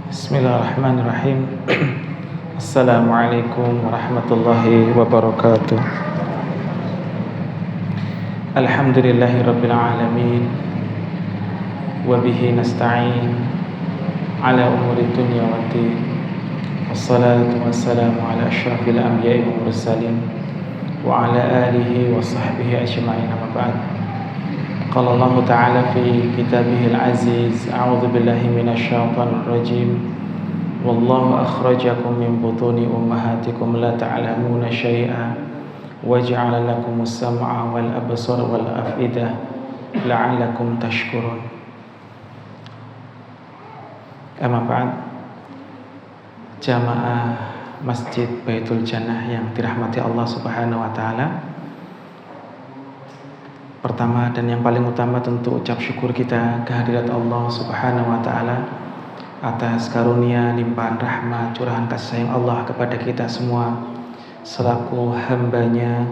Bismillahirrahmanirrahim. Assalamualaikum warahmatullahi wabarakatuh. Alhamdulillahirabbil alamin. Wa bihi nasta'in ala umuri dunya waddin. Wassalatu wassalamu ala asyrafil anbiya'i wal mursalin wa ala alihi wa sahbihi ajma'in. Amma ba'd. Qala Allah Ta'ala fi kitabihil aziz, a'udzu billahi minasy syaithanir rajim. Wallahu akhrajakum min butuni ummahatikum la ta'lamuna syai'a wa ja'ala lakumus sam'a wal absara wal af'idah la'allakum tashkurun. Amma ba'd. Jamaah Masjid Baitul Jannah yang dirahmati Allah Subhanahu wa taala. Pertama dan yang paling utama tentu ucap syukur kita kehadirat Allah Subhanahu wa taala atas karunia limpahan rahmat curahan kasih sayang Allah kepada kita semua selaku hambanya,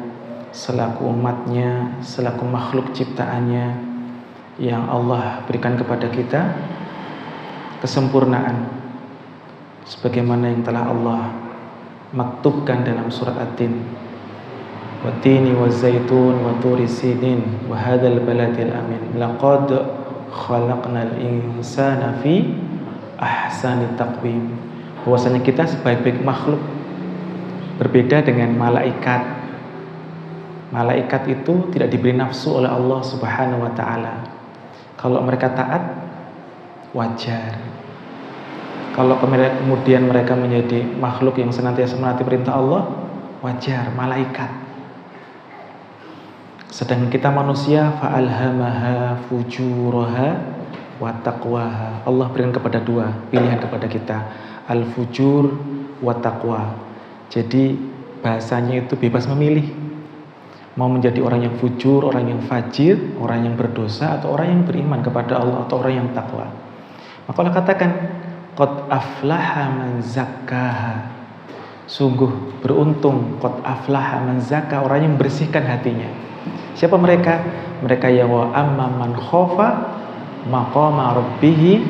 selaku umatnya, selaku makhluk ciptaannya yang Allah berikan kepada kita kesempurnaan sebagaimana yang telah Allah maktubkan dalam surat At-Tin. Watini wazaitun wa turi sinin wa hadzal baladil amin laqad khalaqnal insana fi ahsani taqwim. Bahwasanya kita sebaik-baik makhluk berbeda dengan malaikat. Malaikat itu tidak diberi nafsu oleh Allah Subhanahu wa taala. Kalau mereka taat wajar. Kalau kemudian mereka menjadi makhluk yang senantiasa menaati perintah Allah, wajar, malaikat. Sedangkan kita manusia, fa'alhamaha fujuraha wa taqwaha. Allah berikan kepada dua pilihan kepada kita, al-fujur wa taqwa. Jadi bahasanya itu bebas memilih. Mau menjadi orang yang fujur, orang yang fajir, orang yang berdosa, atau orang yang beriman kepada Allah, atau orang yang takwa. Maka Allah katakan, qad aflaha man zakkaha. Sungguh beruntung, qad aflaha man zakka, orang yang membersihkan hatinya. Siapa mereka? Mereka yang wa amma man khofa maqama rabbih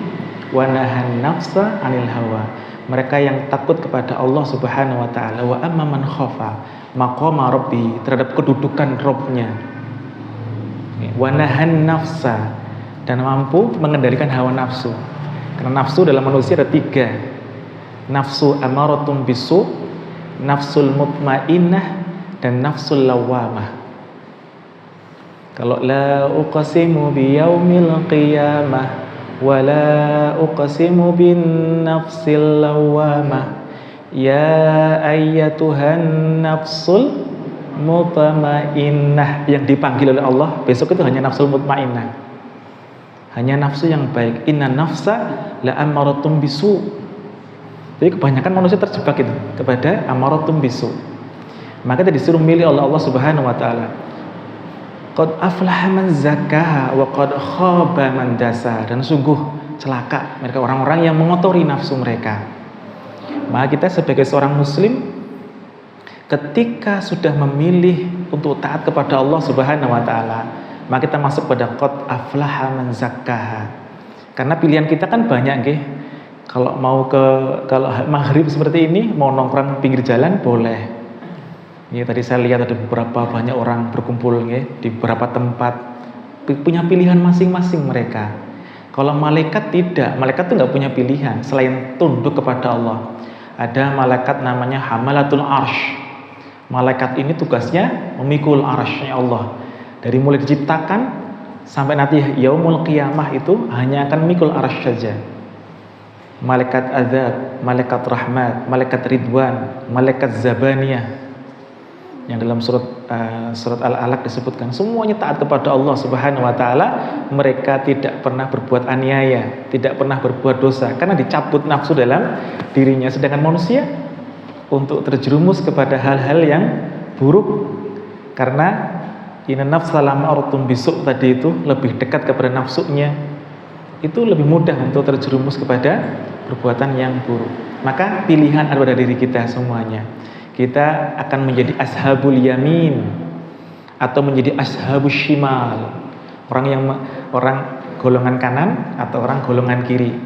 wa nahan nafsa 'anil hawa. Mereka yang takut kepada Allah Subhanahu wa taala. Wa amma man khofa maqama rabbih, terhadap kedudukan Rabb-nya. Wa nahan nafsa, dan mampu mengendalikan hawa nafsu. Karena nafsu dalam manusia ada tiga. Nafsu amaratum bisu, nafsul mutmainnah, dan nafsul lawamah. Kalau la uqsimu biyaumil qiyamah wa la uqsimu bin nafsil lawamah ya ayyatuhan nafsul mutmainnah. Yang dipanggil oleh Allah besok itu hanya nafsul mutmainnah, hanya nafsu yang baik. Inna nafsa la amaratum bisu. Jadi kebanyakan manusia terjebak itu kepada amaratum bisu. Maka kita disuruh milih oleh Allah Subhanahu wa taala. Qad aflaha man zakkaha wa qad khaba man dasaha. Dan sungguh celaka mereka orang-orang yang mengotori nafsu mereka. Maka kita sebagai seorang muslim ketika sudah memilih untuk taat kepada Allah Subhanahu wa taala, maka kita masuk pada qad aflaha man zakkaha. Karena pilihan kita kan banyak nggih. Kalau maghrib seperti ini mau nongkrong pinggir jalan boleh. Ya, tadi saya lihat ada beberapa banyak orang berkumpul ya, di beberapa tempat, punya pilihan masing-masing mereka. Kalau malaikat tidak, malaikat itu nggak punya pilihan selain tunduk kepada Allah. Ada malaikat namanya Hamalatul Arsh. Malaikat ini tugasnya memikul arshnya Allah. Dari mulai diciptakan sampai nanti yaumul qiyamah itu hanya akan memikul arsh saja. Malaikat azab, malaikat rahmat, malaikat ridwan, malaikat zabaniyah, yang dalam surat Al-Alaq disebutkan semuanya taat kepada Allah Subhanahu wa taala. Mereka tidak pernah berbuat aniaya, tidak pernah berbuat dosa karena dicabut nafsu dalam dirinya. Sedangkan manusia untuk terjerumus kepada hal-hal yang buruk karena inna nafsa lama'aratum bisu' tadi itu lebih dekat kepada nafsunya. Itu lebih mudah untuk terjerumus kepada perbuatan yang buruk. Maka pilihan ada pada diri kita semuanya. Kita akan menjadi ashabul yamin atau menjadi ashabus shimal, orang golongan kanan atau orang golongan kiri.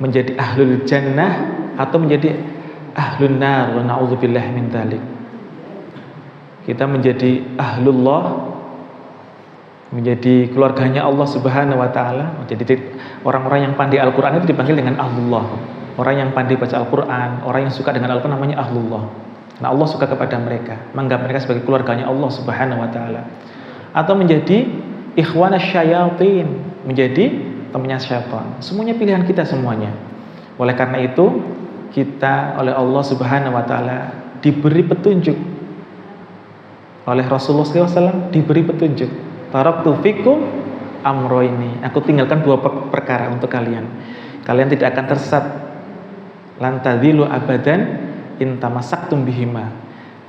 menjadi ahlul jannah atau menjadi ahlun nar, wa na'udzubillah min dzalik. Kita menjadi ahlullah, menjadi keluarganya Allah Subhanahu wa taala. Jadi orang-orang yang pandai Al-Qur'an itu dipanggil dengan ahlullah. Orang yang pandai baca Al-Qur'an, orang yang suka dengan Al-Qur'an namanya ahlullah. Karena Allah suka kepada mereka, menganggap mereka sebagai keluarganya Allah Subhanahu wa taala. Atau menjadi ikhwanasy syayatin, menjadi temannya syaitan. Semuanya pilihan kita semuanya. Oleh karena itu, kita oleh Allah Subhanahu wa taala diberi petunjuk. Oleh Rasulullah SAW diberi petunjuk. Taraktu fikum amroini. Aku tinggalkan dua perkara untuk kalian. Kalian tidak akan tersesat. Lan tadhillu abadan in tamassaktum bihima.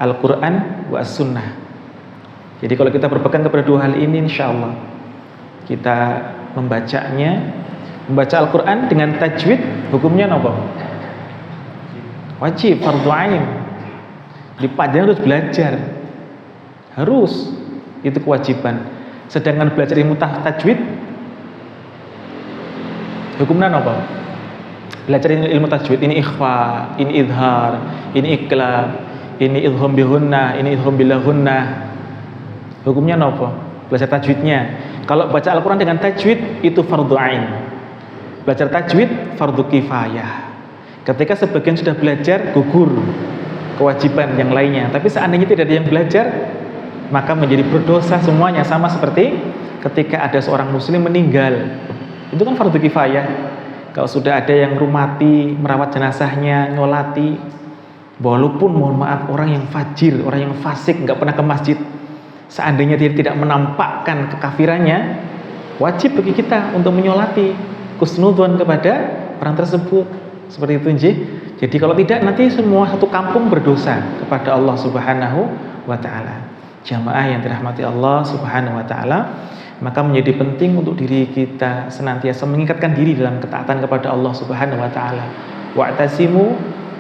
Al-Qur'an wa as-sunnah. Jadi kalau kita berpegang kepada dua hal ini, insyaallah kita membaca Al-Qur'an dengan tajwid, hukumnya apa? Wajib, fardhu ain. Di pelajaran harus belajar. Harus. Itu kewajiban. Sedangkan belajar ilmu tajwid hukumnya apa? Belajar ilmu tajwid ini ikhfa, ini idhar, ini iqlab, ini idgham bihunnah, ini idgham bilahunnah. Hukumnya apa? Belajar tajwidnya. Kalau baca Al-Qur'an dengan tajwid itu fardhu ain. Belajar tajwid fardhu kifayah. Ketika sebagian sudah belajar, gugur kewajiban yang lainnya. Tapi seandainya tidak ada yang belajar, maka menjadi berdosa semuanya. Sama seperti ketika ada seorang muslim meninggal, itu kan fardu kifayah. Kalau sudah ada yang rumati, merawat jenazahnya, nyolati, walaupun mohon maaf orang yang fajir, orang yang fasik, nggak pernah ke masjid, seandainya dia tidak menampakkan kekafirannya, wajib bagi kita untuk menyolati, kusnudon kepada orang tersebut. Seperti itu nggih. Jadi kalau tidak, nanti semua satu kampung berdosa kepada Allah Subhanahu wa taala. Jamaah yang dirahmati Allah Subhanahu wa taala, maka menjadi penting untuk diri kita senantiasa mengikatkan diri dalam ketaatan kepada Allah Subhanahu wa taala. Wa'tasimu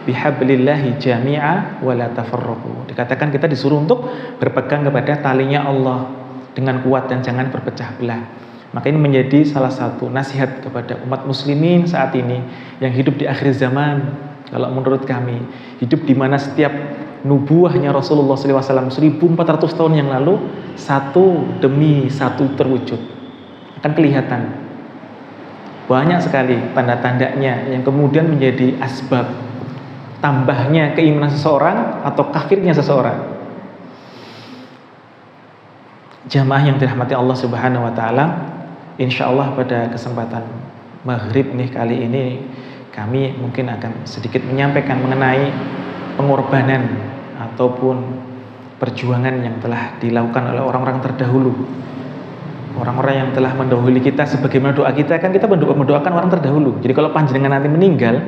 bihablillahi jami'a wa la tafarraqu. Dikatakan kita disuruh untuk berpegang kepada talinya Allah dengan kuat dan jangan berpecah belah. Maka ini menjadi salah satu nasihat kepada umat muslimin saat ini yang hidup di akhir zaman. Kalau menurut kami, hidup di mana setiap nubuahnya Rasulullah SAW 1400 tahun yang lalu satu demi satu terwujud. Akan kelihatan banyak sekali tanda-tandanya yang kemudian menjadi asbab tambahnya keimanan seseorang atau kafirnya seseorang. Jamaah yang dirahmati Allah Subhanahu wa taala, insyaallah pada kesempatan maghrib nih kali ini kami mungkin akan sedikit menyampaikan mengenai pengorbanan ataupun perjuangan yang telah dilakukan oleh orang-orang terdahulu. Orang-orang yang telah mendahului kita, sebagaimana doa kita, kan kita mendoakan orang terdahulu. Jadi kalau panjenengan nanti meninggal,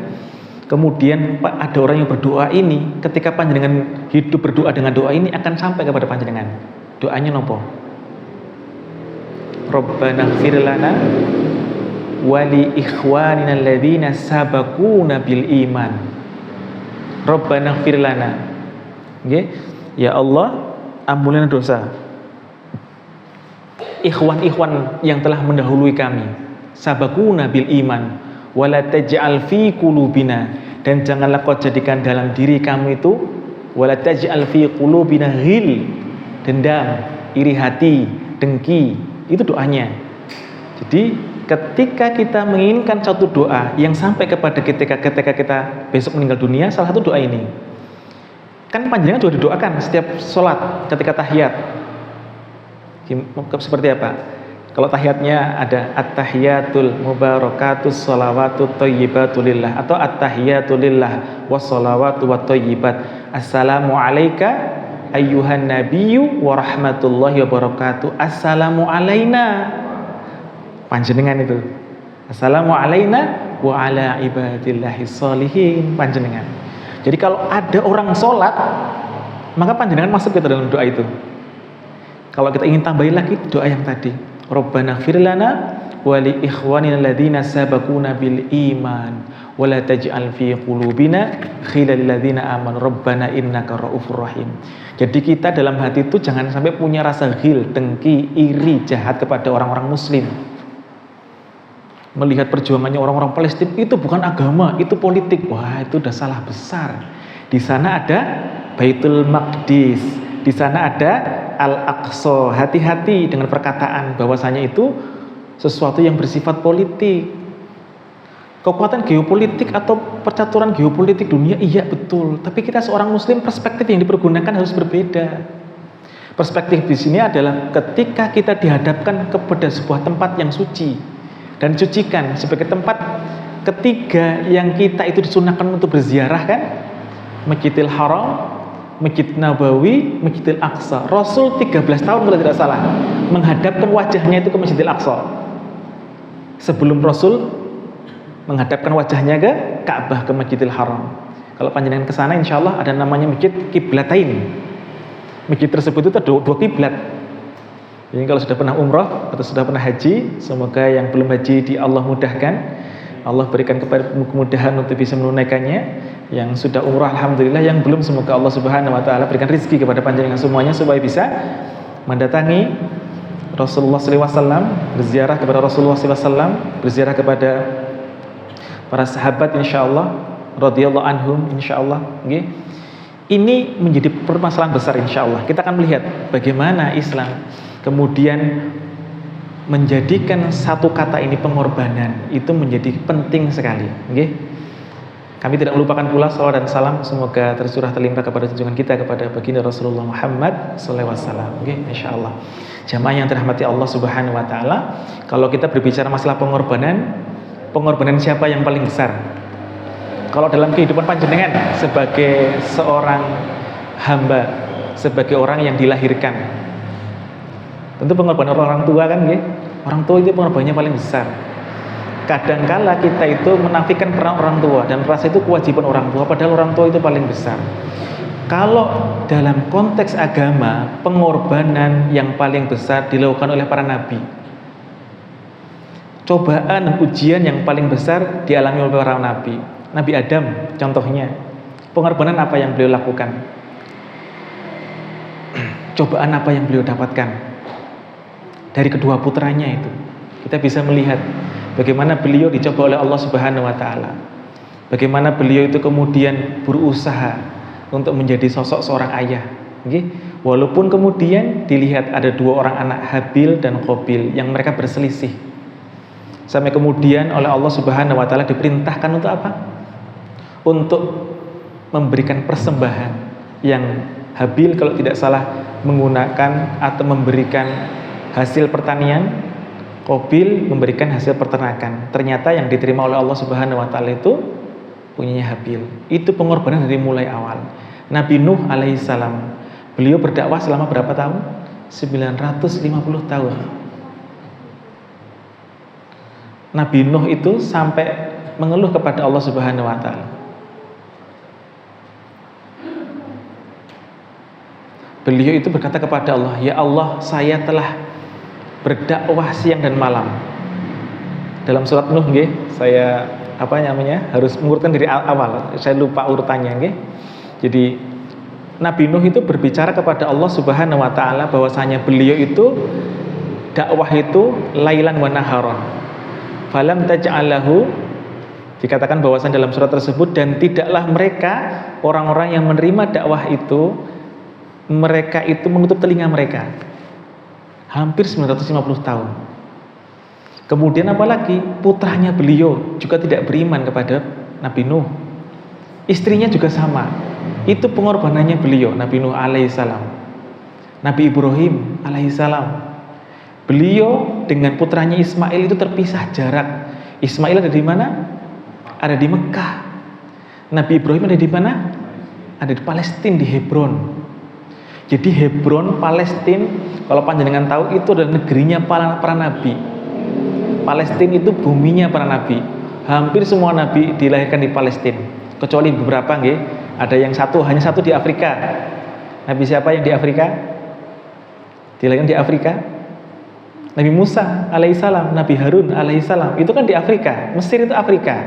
kemudian ada orang yang berdoa ini, ketika panjenengan hidup berdoa dengan doa ini akan sampai kepada panjenengan. Doanya nopo? Rabbana ighfir lana wa li ikhwanina alladzina sabaquna bil iman. Rabbana ighfir lana. Nggih, ya Allah, ampunilah dosa ikhwan-ikhwan yang telah mendahului kami. Sabaquna bil iman wa la taj'al fi qulubina, dan janganlah kau jadikan dalam diri kami itu wala taj'al fi qulubina ghil, dendam, iri hati, dengki. Itu doanya. Jadi ketika kita menginginkan satu doa yang sampai kepada ketika kita besok meninggal dunia, salah satu doa ini kan panjenengan juga didoakan setiap sholat ketika tahiyat. Seperti apa? Kalau tahiyatnya ada at-tahiyatul mubarakatus sholawatut thayyibatulillah, atau at-tahiyatulillah wassolawatu wathayyibat, assalamu alayka ayyuhan nabiyyu wa rahmatullahi wa barakatuh, assalamu alaina. Panjenengan itu assalamu alaina wa ala ibadillahi sholihin, panjenengan. Jadi kalau ada orang sholat, maka panjenengan masuk ke dalam doa itu. Kalau kita ingin tambahin lagi doa yang tadi, Rabbana ighfir lana wa li ikhwanina alladzina sabaquna bil iman wa la taj'al fi qulubina ghillan lil ladzina amanu rabbana innaka raufur rahim. Jadi kita dalam hati itu jangan sampai punya rasa ghil, dengki, iri, jahat kepada orang-orang muslim. melihat perjuangannya orang-orang Palestina, itu bukan agama, itu politik. Wah, itu udah salah besar. Di sana ada Baitul Maqdis, di sana ada Al-Aqsa. Hati-hati dengan perkataan bahwasanya itu sesuatu yang bersifat politik. Kekuatan geopolitik atau percaturan geopolitik dunia, iya betul. Tapi kita seorang muslim, perspektif yang dipergunakan harus berbeda. Perspektif di sini adalah ketika kita dihadapkan kepada sebuah tempat yang suci dan dicucikan sebagai tempat ketiga yang kita itu disunahkan untuk berziarah kan? Masjidil Haram, Masjid Nabawi, Masjidil Aqsa. Rasul 13 tahun kalau tidak salah menghadapkan wajahnya itu ke Masjidil Aqsa. Sebelum Rasul menghadapkan wajahnya ke Ka'bah, ke Masjidil Haram. Kalau panjenengan ke sana insya Allah ada namanya Masjid Qiblatain. Masjid tersebut itu ada dua kiblat. Jadi kalau sudah pernah umrah atau sudah pernah haji, semoga yang belum haji di Allah mudahkan, Allah berikan kemudahan untuk bisa menunaikannya. Yang sudah umrah alhamdulillah, yang belum semoga Allah Subhanahu wa taala berikan rezeki kepada panjenengan semuanya supaya bisa mendatangi Rasulullah SAW, berziarah kepada Rasulullah SAW, berziarah kepada para sahabat insyaallah radhiyallahu anhum insyaallah. Okay. Ini menjadi permasalahan besar insyaallah. Kita akan melihat bagaimana Islam kemudian menjadikan satu kata ini pengorbanan itu menjadi penting sekali. Okay. Kami tidak melupakan pula salawat dan salam semoga tercurah terlimpah kepada junjungan kita kepada baginda Rasulullah Muhammad sallallahu alaihi wasallam. Okay, insyaallah. Jamaah yang dirahmati Allah Subhanahu wa taala, kalau kita berbicara masalah pengorbanan siapa yang paling besar? Kalau dalam kehidupan panjenengan sebagai seorang hamba, sebagai orang yang dilahirkan, tentu pengorbanan orang tua kan, ya? Orang tua itu pengorbanannya paling besar. Kadangkala kita itu menafikan peran orang tua dan merasa itu kewajiban orang tua, padahal orang tua itu paling besar. Kalau dalam konteks agama, pengorbanan yang paling besar dilakukan oleh para nabi. Cobaan ujian yang paling besar dialami oleh para nabi. Nabi Adam contohnya, pengorbanan apa yang beliau lakukan? Cobaan apa yang beliau dapatkan dari kedua putranya itu? Kita bisa melihat bagaimana beliau dicoba oleh Allah Subhanahu wa taala. Bagaimana beliau itu kemudian berusaha untuk menjadi sosok seorang ayah. Okay? Walaupun kemudian dilihat ada dua orang anak, Habil dan Qabil, yang mereka berselisih. Sampai kemudian oleh Allah Subhanahu wa taala diperintahkan untuk apa? Untuk memberikan persembahan yang Habil kalau tidak salah menggunakan atau memberikan hasil pertanian, Qabil memberikan hasil peternakan. Ternyata yang diterima oleh Allah Subhanahu wa taala itu punyanya Habil. Itu pengorbanan dari mulai awal. Nabi Nuh alaihissalam, beliau berdakwah selama berapa tahun? 950 tahun. Nabi Nuh itu sampai mengeluh kepada Allah Subhanahu wa taala. Beliau itu berkata kepada Allah, "Ya Allah, saya telah berdakwah siang dan malam." Dalam surat Nuh nggih, saya harus mengurutkan dari awal. Saya lupa urutannya nggih. Jadi Nabi Nuh itu berbicara kepada Allah Subhanahu wa taala bahwasanya beliau itu dakwah itu lailan wa naharon. Falam taj'alahu, dikatakan bahwasanya dalam surat tersebut, dan tidaklah mereka orang-orang yang menerima dakwah itu, mereka itu menutup telinga mereka hampir 950 tahun. Kemudian apalagi putranya beliau juga tidak beriman kepada Nabi Nuh. Istrinya juga sama. Itu pengorbanannya beliau, Nabi Nuh alaihissalam. Nabi Ibrahim alaihissalam, beliau dengan putranya Ismail itu terpisah jarak. Ismail ada di mana? Ada di Mekah. Nabi Ibrahim ada di mana? Ada di Palestina, di Hebron. Jadi Hebron, Palestina, kalau panjenengan tahu itu adalah negerinya para nabi. Palestina itu buminya para nabi. Hampir semua nabi dilahirkan di Palestina, kecuali beberapa nggih. Ada yang hanya satu di Afrika. Nabi siapa yang di Afrika? Dilahirkan di Afrika? Nabi Musa alaihissalam, Nabi Harun alaihissalam, itu kan di Afrika. Mesir itu Afrika.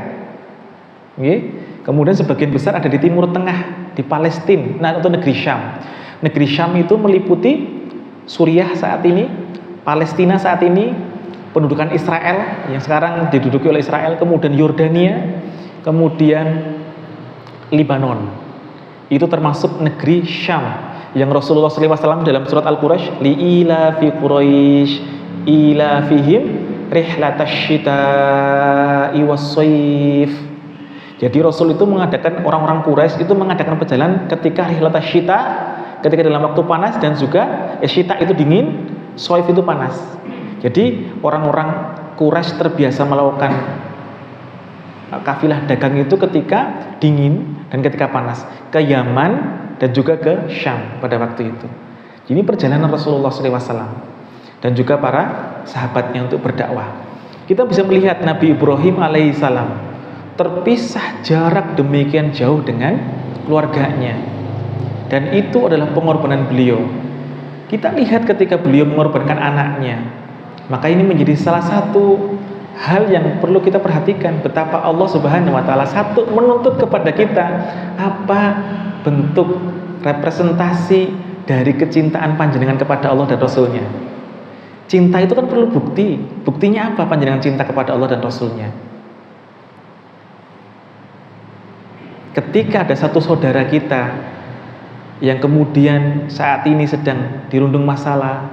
Okay? Kemudian sebagian besar ada di Timur Tengah, di Palestina, atau negeri Syam. Negeri Syam itu meliputi Suriah saat ini, Palestina saat ini, pendudukan Israel yang sekarang diduduki oleh Israel, kemudian Yordania, kemudian Lebanon. Itu termasuk negeri Syam yang Rasulullah SAW dalam surat Al-Quraish, li'ila fi Quraisy ila fihim rihlatash syita'i was-shaif. Jadi Rasul itu mengadakan, orang-orang Quraisy itu mengadakan perjalanan ketika rihlatash syita, ketika dalam waktu panas, dan juga syita itu dingin, shaif itu panas. Jadi orang-orang Quraisy terbiasa melakukan kafilah dagang itu ketika dingin dan ketika panas, ke Yaman dan juga ke Syam pada waktu itu. Ini perjalanan Rasulullah SAW dan juga para sahabatnya untuk berdakwah. Kita bisa melihat Nabi Ibrahim alaihissalam terpisah jarak demikian jauh dengan keluarganya, dan itu adalah pengorbanan beliau. Kita lihat ketika beliau mengorbankan anaknya, maka ini menjadi salah satu hal yang perlu kita perhatikan, betapa Allah Subhanahu wa taala satu menuntut kepada kita apa bentuk representasi dari kecintaan panjenengan kepada Allah dan Rasulnya. Cinta itu kan perlu bukti. Buktinya apa panjenengan cinta kepada Allah dan Rasulnya? Ketika ada satu saudara kita yang kemudian saat ini sedang dirundung masalah,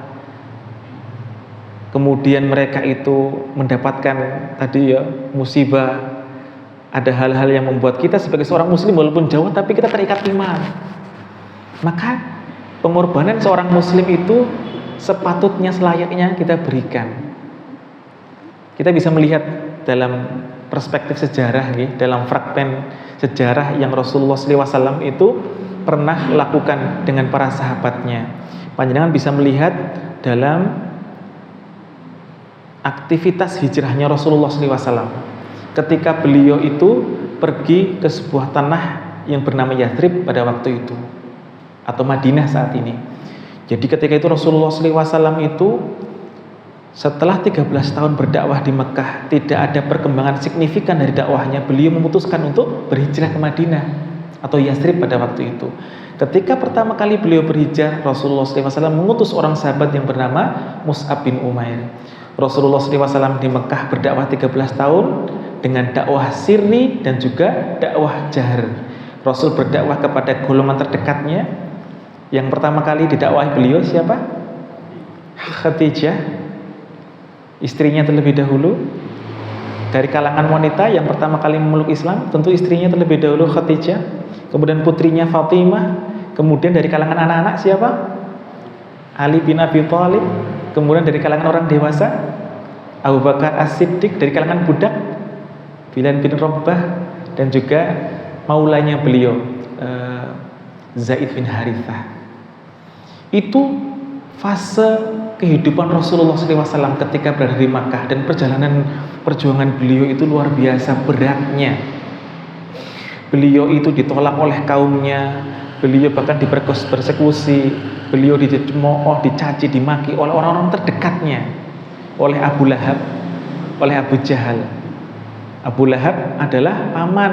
kemudian mereka itu mendapatkan tadi ya musibah, ada hal-hal yang membuat kita sebagai seorang muslim walaupun jauh tapi kita terikat iman, maka pengorbanan seorang muslim itu sepatutnya selayaknya kita berikan. Kita bisa melihat dalam perspektif sejarah, dalam fragmen sejarah yang Rasulullah SAW itu pernah lakukan dengan para sahabatnya. Panjenengan bisa melihat dalam aktivitas hijrahnya Rasulullah SAW ketika beliau itu pergi ke sebuah tanah yang bernama Yathrib pada waktu itu, atau Madinah saat ini. Jadi ketika itu Rasulullah SAW itu setelah 13 tahun berdakwah di Mekah, tidak ada perkembangan signifikan dari dakwahnya, beliau memutuskan untuk berhijrah ke Madinah atau Yathrib pada waktu itu. Ketika pertama kali beliau berhijrah, Rasulullah SAW mengutus orang sahabat yang bernama Mus'ab bin Umair. Rasulullah SAW di Mekah berdakwah 13 tahun dengan dakwah sirri dan juga dakwah jahar. Rasul berdakwah kepada golongan terdekatnya. Yang pertama kali didakwahi beliau siapa? Khadijah, istrinya terlebih dahulu. Dari kalangan wanita yang pertama kali memeluk Islam, tentu istrinya terlebih dahulu Khadijah, kemudian putrinya Fatimah, kemudian dari kalangan anak-anak siapa? Ali bin Abi Thalib, kemudian dari kalangan orang dewasa Abu Bakar As-Siddiq, dari kalangan budak Bilal bin Rabah, dan juga maulanya beliau Zaid bin Harithah. Itu fase kehidupan Rasulullah SAW ketika berada di Makkah, dan perjalanan perjuangan beliau itu luar biasa beratnya. Beliau itu ditolak oleh kaumnya, beliau bahkan dipersekusi, beliau dicemooh, dicaci, dimaki oleh orang-orang terdekatnya, oleh Abu Lahab, oleh Abu Jahal. Abu Lahab adalah paman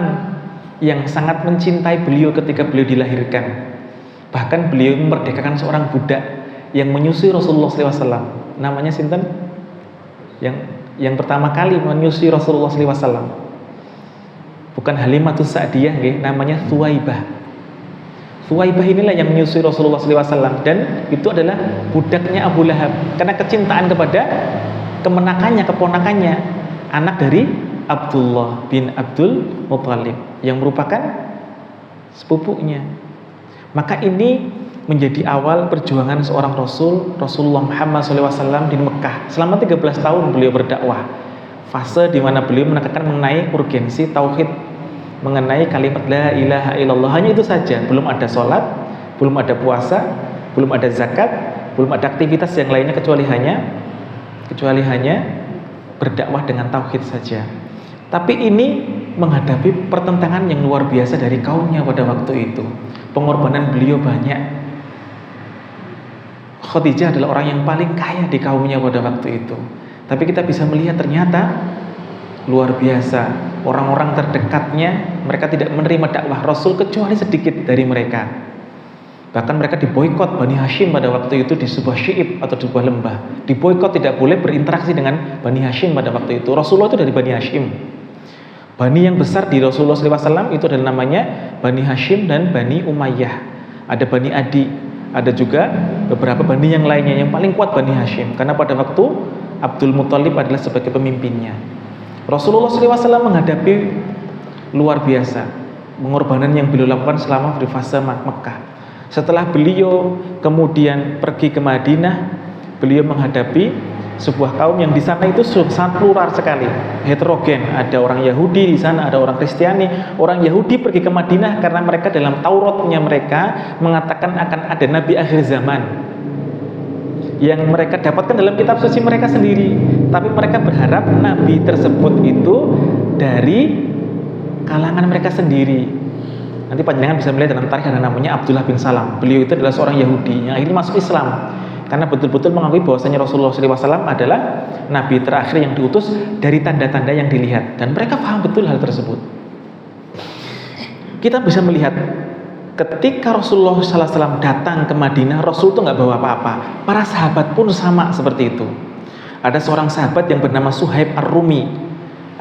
yang sangat mencintai beliau ketika beliau dilahirkan. Bahkan beliau memerdekakan seorang budak yang menyusui Rasulullah SAW. Namanya sinten? Yang pertama kali menyusui Rasulullah SAW. Bukan Halimatus Sa'diyah, namanya Thuwaibah. Thuwaibah inilah yang menyusui Rasulullah SAW, dan itu adalah budaknya Abu Lahab. Karena kecintaan kepada kemenakannya, keponakannya, anak dari Abdullah bin Abdul Muttalib yang merupakan sepupunya. Maka ini menjadi awal perjuangan seorang Rasulullah Muhammad SAW di Mekah. Selama 13 tahun beliau berdakwah. Fase di mana beliau menekankan mengenai urgensi tauhid, mengenai kalimat la ilaha illallah. Hanya itu saja, belum ada sholat, belum ada puasa, belum ada zakat, belum ada aktivitas yang lainnya kecuali hanya berdakwah dengan tauhid saja. Tapi ini menghadapi pertentangan yang luar biasa dari kaumnya pada waktu itu. Pengorbanan beliau banyak. Khadijah adalah orang yang paling kaya di kaumnya pada waktu itu. Tapi kita bisa melihat ternyata luar biasa, orang-orang terdekatnya mereka tidak menerima dakwah Rasul kecuali sedikit dari mereka. Bahkan mereka diboikot Bani Hashim pada waktu itu di sebuah syi'ib atau di sebuah lembah. Diboikot, tidak boleh berinteraksi dengan Bani Hashim pada waktu itu. Rasulullah itu dari Bani Hashim. Bani yang besar di Rasulullah SAW itu adalah namanya Bani Hashim dan Bani Umayyah. Ada Bani Adi, ada juga beberapa Bani yang lainnya. Yang paling kuat Bani Hashim, karena pada waktu Abdul Muthalib adalah sebagai pemimpinnya. Rasulullah SAW menghadapi luar biasa pengorbanan yang beliau lakukan selama di fase Mekah. Setelah beliau kemudian pergi ke Madinah, beliau menghadapi sebuah kaum yang di sana itu sangat plural sekali, heterogen. Ada orang Yahudi di sana, ada orang Kristiani. Orang Yahudi pergi ke Madinah karena mereka dalam Tauratnya mereka mengatakan akan ada Nabi akhir zaman yang mereka dapatkan dalam kitab suci mereka sendiri. Tapi mereka berharap Nabi tersebut itu dari kalangan mereka sendiri. Nanti panjenengan bisa melihat dalam tarikh ada namanya Abdullah bin Salam. Beliau itu adalah seorang Yahudi yang akhirnya masuk Islam karena betul-betul mengakui bahwasanya Rasulullah SAW adalah Nabi terakhir yang diutus dari tanda-tanda yang dilihat, dan mereka paham betul hal tersebut. Kita bisa melihat ketika Rasulullah SAW datang ke Madinah, Rasul itu nggak bawa apa-apa. Para sahabat pun sama seperti itu. Ada seorang sahabat yang bernama Suhaib Ar-Rumi,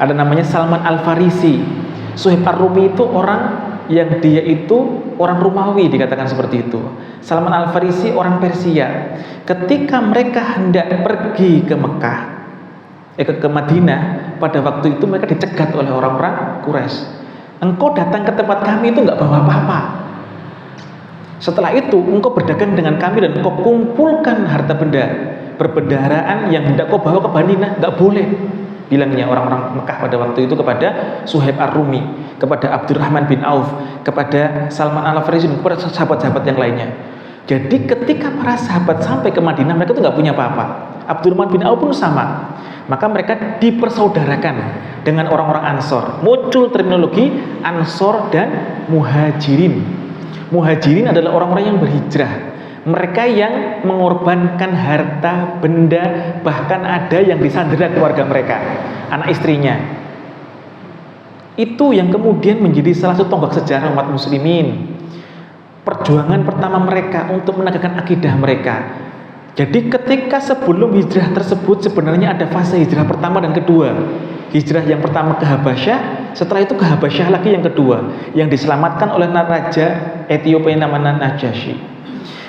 ada namanya Salman Al-Farisi. Suhaib Ar-Rumi itu orang yang dia itu orang Romawi, dikatakan seperti itu. Salman Al-Farisi orang Persia. Ketika mereka hendak pergi ke Mekah, ke Madinah, pada waktu itu mereka dicegat oleh orang-orang Quraisy. Engkau datang ke tempat kami itu nggak bawa apa-apa. Setelah itu engkau berdagang dengan kami dan engkau kumpulkan harta benda perbendaharaan yang hendak kau bawa ke Madinah, nggak boleh. Bilangnya orang-orang Mekah pada waktu itu kepada Suhaib Ar-Rumi, kepada Abdurrahman bin Auf, kepada Salman Al-Farisi, dan kepada sahabat-sahabat yang lainnya. Jadi ketika para sahabat sampai ke Madinah, mereka itu nggak punya apa-apa. Abdurrahman bin Auf pun sama. Maka mereka dipersaudarakan dengan orang-orang Ansor. Muncul terminologi Ansor dan Muhajirin. Muhajirin adalah orang-orang yang berhijrah. Mereka yang mengorbankan harta, benda, bahkan ada yang disandera keluarga mereka, anak istrinya. Itu yang kemudian menjadi salah satu tonggak sejarah umat muslimin. Perjuangan pertama mereka untuk menegakkan akidah mereka. Jadi ketika sebelum hijrah tersebut sebenarnya ada fase hijrah pertama dan kedua. Hijrah yang pertama ke Habasyah, setelah itu ke Habasyah lagi yang kedua, yang diselamatkan oleh Raja Ethiopia namanya Najasyi.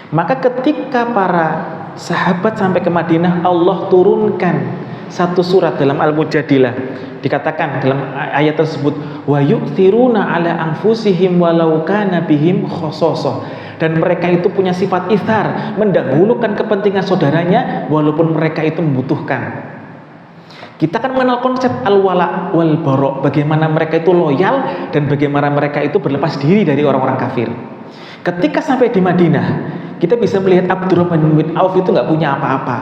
Maka ketika para sahabat sampai ke Madinah, Allah turunkan satu surat dalam Al-Mujadilah. Dikatakan dalam ayat tersebut, wa yu'thiruna ala anfusihim walau kana bihim khososoh. Dan mereka itu punya sifat ithar, mendahulukan kepentingan saudaranya walaupun mereka itu membutuhkan. Kita akan mengenal konsep al-wala wal bara, bagaimana mereka itu loyal dan bagaimana mereka itu berlepas diri dari orang-orang kafir. Ketika sampai di Madinah, kita bisa melihat Abdurrahman bin Auf itu nggak punya apa-apa.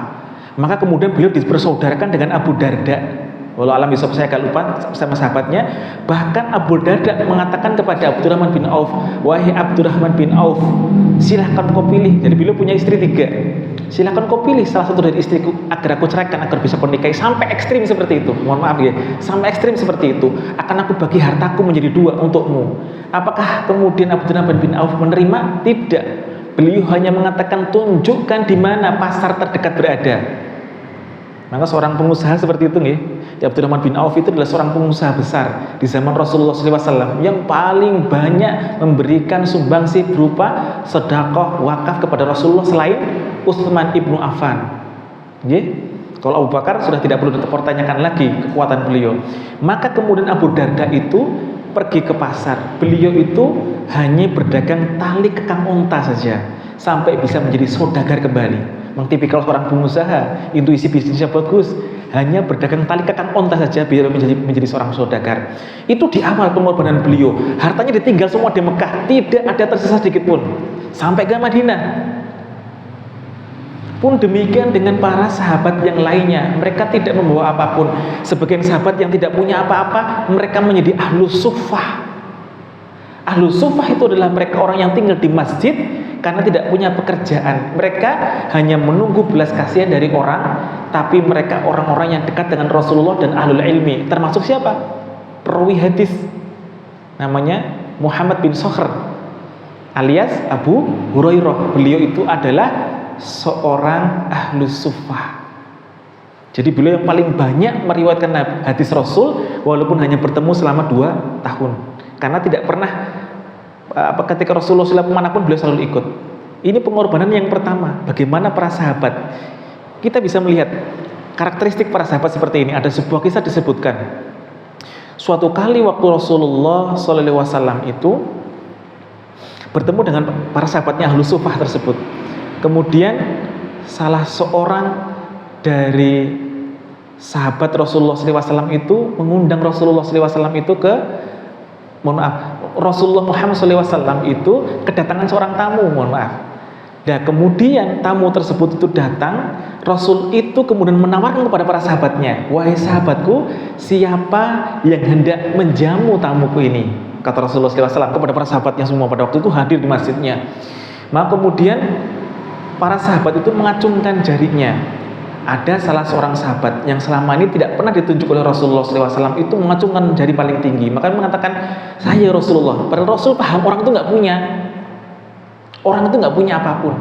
Maka kemudian beliau dipersaudarakan dengan Abu Darda. Walau alam besok saya agak lupa sama sahabatnya. Bahkan Abu Darda mengatakan kepada Abdurrahman bin Auf, wahai Abdurrahman bin Auf, silahkan kau pilih. Jadi beliau punya istri 3. Silahkan kau pilih salah satu dari istriku agar aku ceraikan, agar bisa kau nikahi. Sampai ekstrim seperti itu. Mohon maaf ya, sampai ekstrim seperti itu. Akan aku bagi hartaku menjadi 2 untukmu. Apakah kemudian Abdurrahman bin Auf menerima? Tidak. Beliau hanya mengatakan, tunjukkan di mana pasar terdekat berada. Maka seorang pengusaha seperti itu nih, Abdurrahman bin Auf itu adalah seorang pengusaha besar di zaman Rasulullah SAW yang paling banyak memberikan sumbangsi berupa sedekah wakaf kepada Rasulullah selain Utsman ibnu Affan. Kalau Abu Bakar sudah tidak perlu dipertanyakan lagi kekuatan beliau. Maka kemudian Abu Darda itu pergi ke pasar. Beliau itu hanya berdagang tali kekang unta saja sampai bisa menjadi saudagar kembali. Memang tipikal seorang pengusaha, intuisi bisnisnya bagus, hanya berdagang tali kekang unta saja biar menjadi seorang saudagar. Itu di awal pengorbanan beliau. Hartanya ditinggal semua di Mekah, tidak ada tersisa sedikit pun sampai ke Madinah. Pun demikian dengan para sahabat yang lainnya, mereka tidak membawa apapun. Sebagian sahabat yang tidak punya apa-apa, mereka menjadi ahlus suffah. Ahlus suffah itu adalah mereka orang yang tinggal di masjid karena tidak punya pekerjaan. Mereka hanya menunggu belas kasihan dari orang, tapi mereka orang-orang yang dekat dengan Rasulullah dan ahlul ilmi. Termasuk siapa? Perawi hadis namanya Muhammad bin Sokhr. alias Abu Hurairah. Beliau itu adalah seorang ahlus suffah. Jadi beliau yang paling banyak meriwayatkan hadis Rasul, walaupun hanya bertemu selama 2 tahun. Karena tidak pernah ketika Rasulullah SAW kemanapun beliau selalu ikut. Ini pengorbanan yang pertama. Bagaimana para sahabat? Kita bisa melihat karakteristik para sahabat seperti ini. Ada sebuah kisah disebutkan. Suatu kali waktu Rasulullah SAW itu bertemu dengan para sahabatnya ahlus suffah tersebut. Kemudian salah seorang dari sahabat Rasulullah SAW itu mengundang Rasulullah SAW itu Rasulullah Muhammad SAW itu kedatangan seorang tamu, Nah kemudian tamu tersebut itu datang, Rasul itu kemudian menawarkan kepada para sahabatnya, wahai sahabatku, siapa yang hendak menjamu tamuku ini? Kata Rasulullah SAW kepada para sahabatnya semua pada waktu itu hadir di masjidnya. Maka kemudian para sahabat itu mengacungkan jarinya. Ada salah seorang sahabat yang selama ini tidak pernah ditunjuk oleh Rasulullah SAW itu mengacungkan jari paling tinggi. Maka mengatakan, saya Rasulullah. Padahal Rasul paham orang itu nggak punya apapun.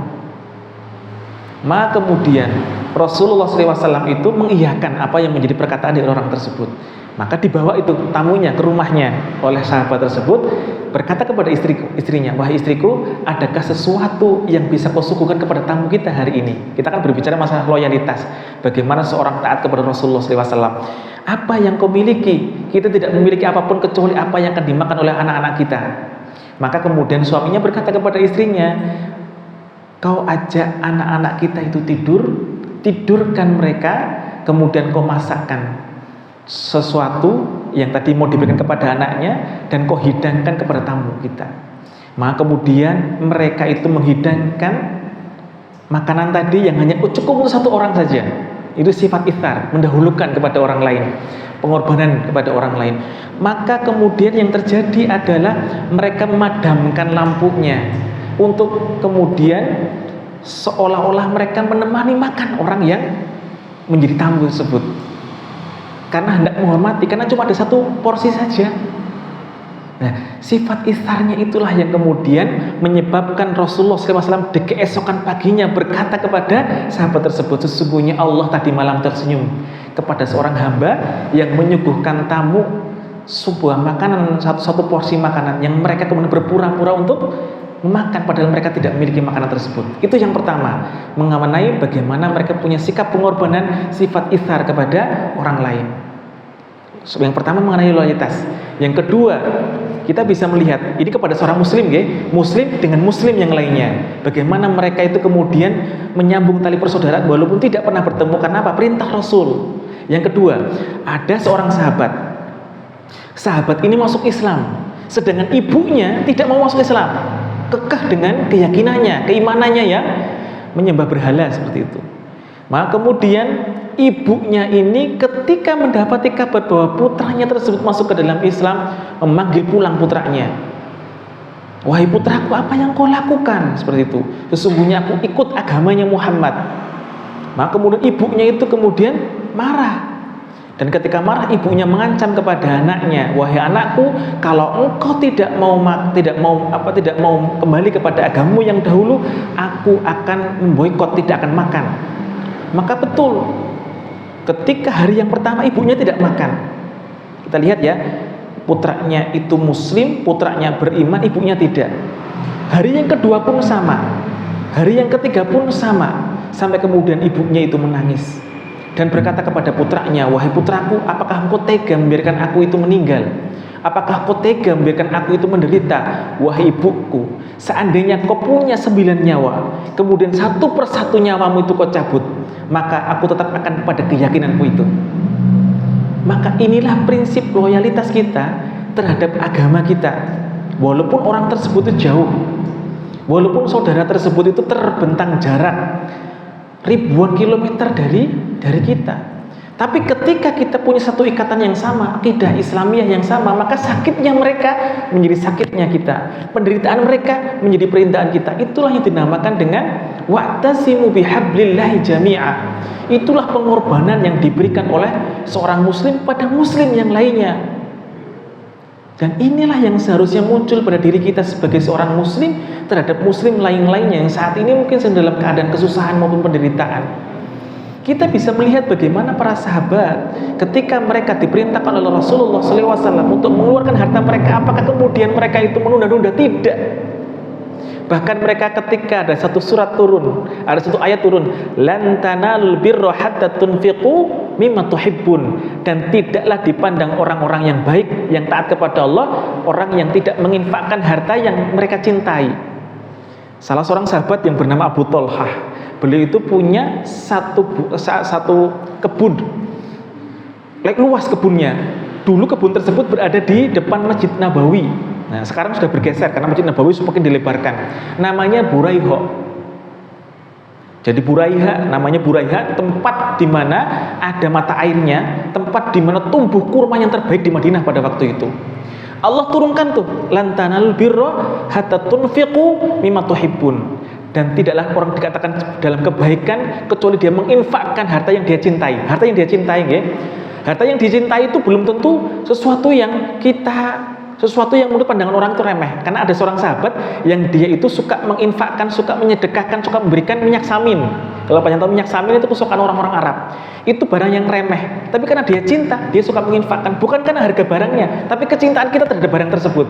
Maka kemudian Rasulullah SAW itu mengiyakan apa yang menjadi perkataan dari orang tersebut. Maka dibawa itu tamunya ke rumahnya oleh sahabat tersebut, berkata kepada istrinya, wahai istriku, adakah sesuatu yang bisa kau suguhkan kepada tamu kita hari ini? Kita akan berbicara masalah loyalitas, bagaimana seorang taat kepada Rasulullah SAW. Apa yang kau miliki? Kita tidak memiliki apapun kecuali apa yang akan dimakan oleh anak-anak kita. Maka kemudian suaminya berkata kepada istrinya, kau ajak anak-anak kita itu tidurkan mereka, kemudian kau masakkan sesuatu yang tadi mau diberikan kepada anaknya dan kau hidangkan kepada tamu kita. Maka kemudian mereka itu menghidangkan makanan tadi yang hanya cukup untuk satu orang saja. Itu sifat ithar, mendahulukan kepada orang lain, pengorbanan kepada orang lain. Maka kemudian yang terjadi adalah mereka memadamkan lampunya untuk kemudian seolah-olah mereka menemani makan orang yang menjadi tamu tersebut. Karena hendak menghormati, karena cuma ada satu porsi saja. Nah, sifat isarnya itulah yang kemudian menyebabkan Rasulullah SAW di keesokan paginya berkata kepada sahabat tersebut, sesungguhnya Allah tadi malam tersenyum kepada seorang hamba yang menyuguhkan tamu sebuah makanan, satu porsi makanan yang mereka kemudian berpura-pura untuk memakan padahal mereka tidak memiliki makanan tersebut. Itu yang pertama, mengenai bagaimana mereka punya sikap pengorbanan, sifat ithar kepada orang lain. Yang pertama mengenai loyalitas. Yang kedua, kita bisa melihat ini kepada seorang muslim, muslim dengan muslim yang lainnya. Bagaimana mereka itu kemudian menyambung tali persaudaraan walaupun tidak pernah bertemu, karena apa? Perintah Rasul. Yang kedua, ada seorang sahabat. Sahabat ini masuk Islam, sedangkan ibunya tidak mau masuk Islam. Kekeh dengan keyakinannya, keimanannya yang menyembah berhala seperti itu. Maka kemudian ibunya ini ketika mendapati kabar bahwa putranya tersebut masuk ke dalam Islam, memanggil pulang putranya. Wahai putraku, apa yang kau lakukan? Seperti itu. Sesungguhnya aku ikut agamanya Muhammad. Maka kemudian ibunya itu kemudian marah. Dan ketika marah, ibunya mengancam kepada anaknya, wahai anakku, kalau engkau tidak mau kembali kepada agamamu yang dahulu, aku akan memboikot, tidak akan makan. Maka betul, ketika hari yang pertama ibunya tidak makan. Kita lihat ya, putranya itu muslim, putranya beriman, ibunya tidak. Hari yang kedua pun sama, hari yang ketiga pun sama, sampai kemudian ibunya itu menangis dan berkata kepada putranya, wahai putraku, apakah engkau tega membiarkan aku itu meninggal? Apakah kau tega membiarkan aku itu menderita? Wahai ibuku, seandainya kau punya 9 nyawa, kemudian satu persatu nyawamu itu kau cabut, maka aku tetap akan pada keyakinanku itu. Maka inilah prinsip loyalitas kita terhadap agama kita. Walaupun orang tersebut itu jauh, walaupun saudara tersebut itu terbentang jarak ribuan kilometer dari kita, tapi ketika kita punya satu ikatan yang sama, akidah Islamiyah yang sama, maka sakitnya mereka menjadi sakitnya kita, penderitaan mereka menjadi penderitaan kita. Itulah yang dinamakan dengan wa'tasimu bihablillahi jami'a. Itulah pengorbanan yang diberikan oleh seorang muslim pada muslim yang lainnya. Dan inilah yang seharusnya muncul pada diri kita sebagai seorang muslim terhadap muslim lain-lainnya yang saat ini mungkin sedang dalam keadaan kesusahan maupun penderitaan. Kita bisa melihat bagaimana para sahabat ketika mereka diperintahkan oleh Rasulullah SAW untuk mengeluarkan harta mereka, apakah kemudian mereka itu menunda-nunda? Tidak. Bahkan mereka ketika ada satu surat turun, ada satu ayat turun, lan tanalul birra hatta tunfiqu mimma tuhibbun, dan tidaklah dipandang orang-orang yang baik, yang taat kepada Allah, orang yang tidak menginfakkan harta yang mereka cintai. Salah seorang sahabat yang bernama Abu Thalhah, beliau itu punya satu kebun, luas kebunnya. Dulu kebun tersebut berada di depan Masjid Nabawi. Nah, sekarang sudah bergeser karena Masjid Nabawi semakin dilebarkan. Namanya Buraiha. Jadi namanya Buraiha, tempat di mana ada mata airnya, tempat di mana tumbuh kurma yang terbaik di Madinah pada waktu itu. Allah turunkan tuh, lan tanalul birra hatta tunfiqu mimma tuhibbun. Dan tidaklah orang dikatakan dalam kebaikan kecuali dia menginfakkan harta yang dia cintai. Harta yang dia cintai, nggih. Harta yang dicintai itu belum tentu sesuatu yang menurut pandangan orang itu remeh. Karena ada seorang sahabat yang dia itu suka menginfakkan, suka menyedekahkan, suka memberikan minyak samin. Kalau banyak tahu minyak samin itu kesukaan orang-orang Arab. Itu barang yang remeh. Tapi karena dia cinta, dia suka menginfakkan. Bukan karena harga barangnya, tapi kecintaan kita terhadap barang tersebut.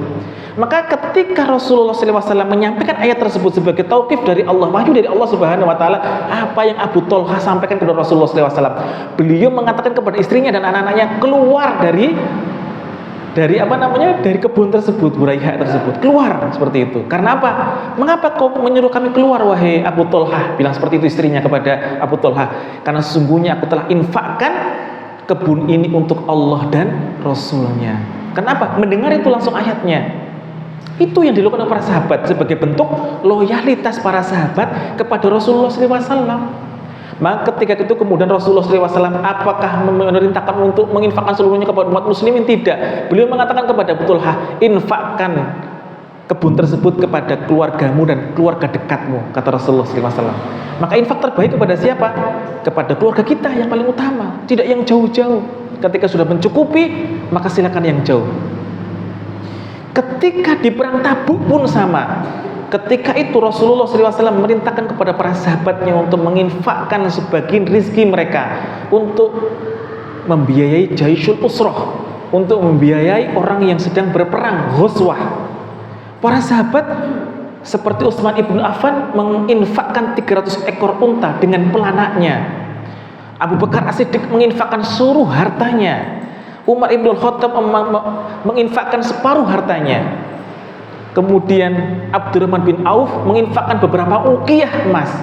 Maka ketika Rasulullah SAW menyampaikan ayat tersebut sebagai tauqif dari Allah, wahyu dari Allah Subhanahu Wa Taala, apa yang Abu Thalhah sampaikan kepada Rasulullah SAW, beliau mengatakan kepada istrinya dan anak-anaknya keluar dari kebun tersebut, Buraiha tersebut, keluar seperti itu. Karena apa? Mengapa kau menyuruh kami keluar, wahai Abu Thalhah? Bilang seperti itu istrinya kepada Abu Thalhah. Karena sesungguhnya aku telah infakkan kebun ini untuk Allah dan Rasulnya. Kenapa? Mendengar itu langsung ayatnya. Itu yang dilakukan oleh para sahabat sebagai bentuk loyalitas para sahabat kepada Rasulullah SAW. Maka ketika itu kemudian Rasulullah SAW apakah memerintahkan untuk menginfakkan seluruhnya kepada umat muslimin? Tidak. Beliau mengatakan kepada Abu Thalhah, infakkan kebun tersebut kepada keluargamu dan keluarga dekatmu, kata Rasulullah SAW. Maka infak terbaik kepada siapa? Kepada keluarga kita yang paling utama, tidak yang jauh-jauh. Ketika sudah mencukupi, maka silakan yang jauh. Ketika di perang Tabuk pun sama. Ketika itu Rasulullah SAW memerintahkan kepada para sahabatnya untuk menginfakkan sebagian rizki mereka untuk membiayai Jaisyul Usrah, untuk membiayai orang yang sedang berperang, ghuzwah. Para sahabat seperti Utsman ibn Affan menginfakkan 300 ekor unta dengan pelanaknya. Abu Bakar As-Siddiq menginfakkan seluruh hartanya. Umar ibn Khattab menginfakkan separuh hartanya. Kemudian Abdurrahman bin Auf menginfakkan beberapa uqiyah emas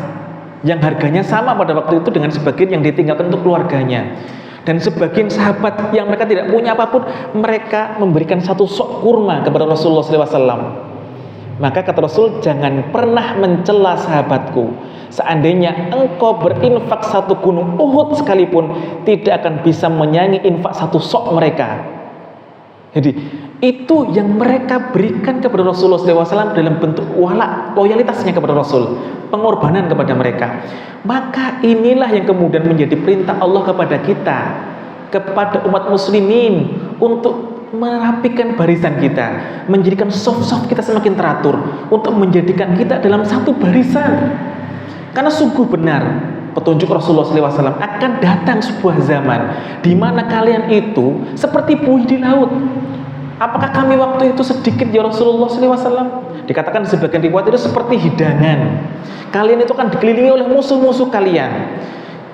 yang harganya sama pada waktu itu dengan sebagian yang ditinggalkan untuk keluarganya. Dan sebagian sahabat yang mereka tidak punya apapun, mereka memberikan satu sok kurma kepada Rasulullah SAW. Maka kata Rasul, jangan pernah mencela sahabatku. Seandainya engkau berinfak satu gunung Uhud sekalipun, tidak akan bisa menyaingi infak satu sok mereka. Jadi itu yang mereka berikan kepada Rasulullah SAW dalam bentuk loyalitasnya kepada Rasul, pengorbanan kepada mereka. Maka inilah yang kemudian menjadi perintah Allah kepada kita, kepada umat muslimin, untuk merapikan barisan kita, menjadikan soft kita semakin teratur, untuk menjadikan kita dalam satu barisan. Karena sungguh benar petunjuk Rasulullah SAW akan datang sebuah zaman di mana kalian itu seperti buih di laut. Apakah kami waktu itu sedikit ya Rasulullah SAW? Dikatakan sebagian riwayat itu seperti hidangan. Kalian itu akan dikelilingi oleh musuh-musuh kalian.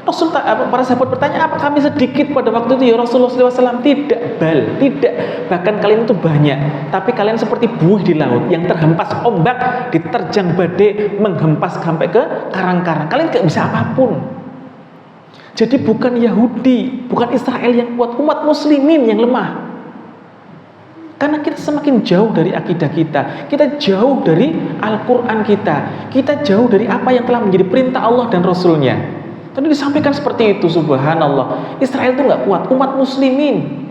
Para sahabat bertanya, apa kami sedikit pada waktu itu ya Rasulullah SAW? Tidak, tidak. Bahkan kalian itu banyak. Tapi kalian seperti buih di laut yang terhempas ombak, diterjang badai, menghempas sampai ke karang-karang. Kalian tidak bisa apapun. Jadi bukan Yahudi, bukan Israel yang kuat, umat muslimin yang lemah. Karena kita semakin jauh dari akidah kita jauh dari Al-Quran kita jauh dari apa yang telah menjadi perintah Allah dan Rasulnya. Tadi disampaikan seperti itu, subhanallah. Israel itu nggak kuat, umat muslimin